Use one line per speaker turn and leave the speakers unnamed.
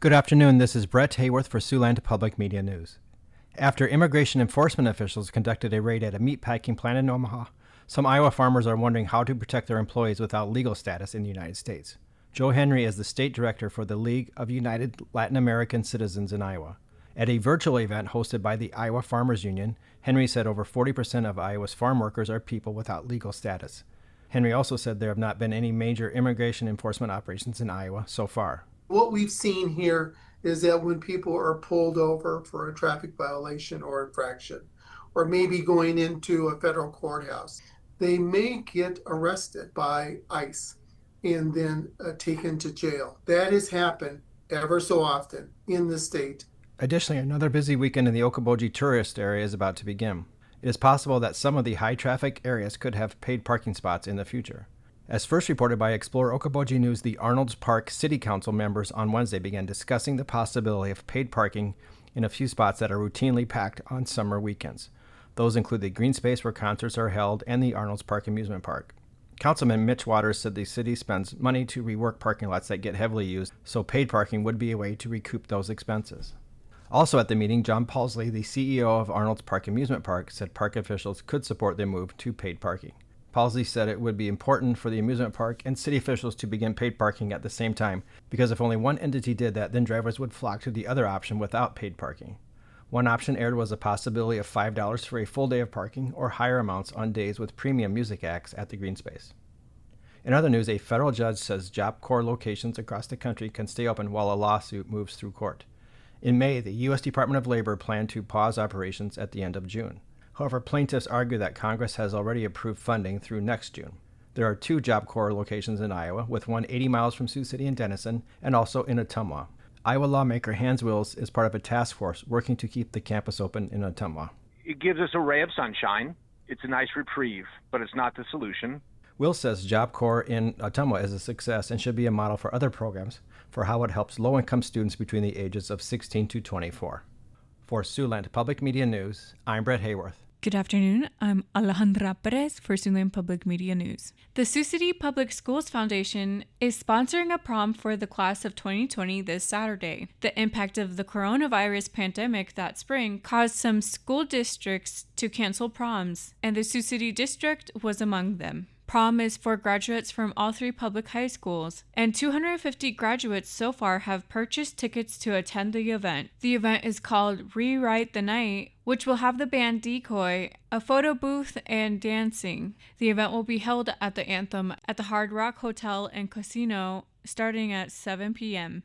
Good afternoon. This is Brett Hayworth for Siouxland Public Media News. After immigration enforcement officials conducted a raid at a meatpacking plant in Omaha, some Iowa farmers are wondering how to protect their employees without legal status in the United States. Joe Henry is the state director for the League of United Latin American Citizens in Iowa. At a virtual event hosted by the Iowa Farmers Union, Henry said over 40% of Iowa's farm workers are people without legal status. Henry also said there have not been any major immigration enforcement operations in Iowa so far.
What we've seen here is that when people are pulled over for a traffic violation or infraction, or maybe going into a federal courthouse, they may get arrested by ICE and then taken to jail. That has happened ever so often in the state.
Additionally, another busy weekend in the Okoboji tourist area is about to begin. It is possible that some of the high-traffic areas could have paid parking spots in the future. As first reported by Explore Okoboji News, the Arnold's Park City Council members on Wednesday began discussing the possibility of paid parking in a few spots that are routinely packed on summer weekends. Those include the green space where concerts are held and the Arnold's Park Amusement Park. Councilman Mitch Waters said the city spends money to rework parking lots that get heavily used, so paid parking would be a way to recoup those expenses. Also at the meeting, John Paulsley, the CEO of Arnold's Park Amusement Park, said park officials could support the move to paid parking. Paulsley said it would be important for the amusement park and city officials to begin paid parking at the same time, because if only one entity did that, then drivers would flock to the other option without paid parking. One option aired was a possibility of $5 for a full day of parking or higher amounts on days with premium music acts at the green space. In other news, a federal judge says Job Corps locations across the country can stay open while a lawsuit moves through court. In May, the U.S. Department of Labor planned to pause operations at the end of June. However, plaintiffs argue that Congress has already approved funding through next June. There are 2 Job Corps locations in Iowa, with one 80 miles from Sioux City and Denison, and also in Ottumwa. Iowa lawmaker Hans Wills is part of a task force working to keep the campus open in Ottumwa.
It gives us a ray of sunshine. It's a nice reprieve, but it's not the solution.
Wills says Job Corps in Ottumwa is a success and should be a model for other programs for how it helps low-income students between the ages of 16 to 24. For Siouxland Public Media News, I'm Brett Hayworth.
Good afternoon. I'm Alejandra Perez for Siouxland Public Media News. The Sioux City Public Schools Foundation is sponsoring a prom for the class of 2020 this Saturday. The impact of the coronavirus pandemic that spring caused some school districts to cancel proms, and the Sioux City district was among them. Prom is for graduates from all 3 public high schools, and 250 graduates so far have purchased tickets to attend the event. The event is called Rewrite the Night, which will have the band Decoy, a photo booth, and dancing. The event will be held at the Anthem at the Hard Rock Hotel and Casino starting at 7 p.m.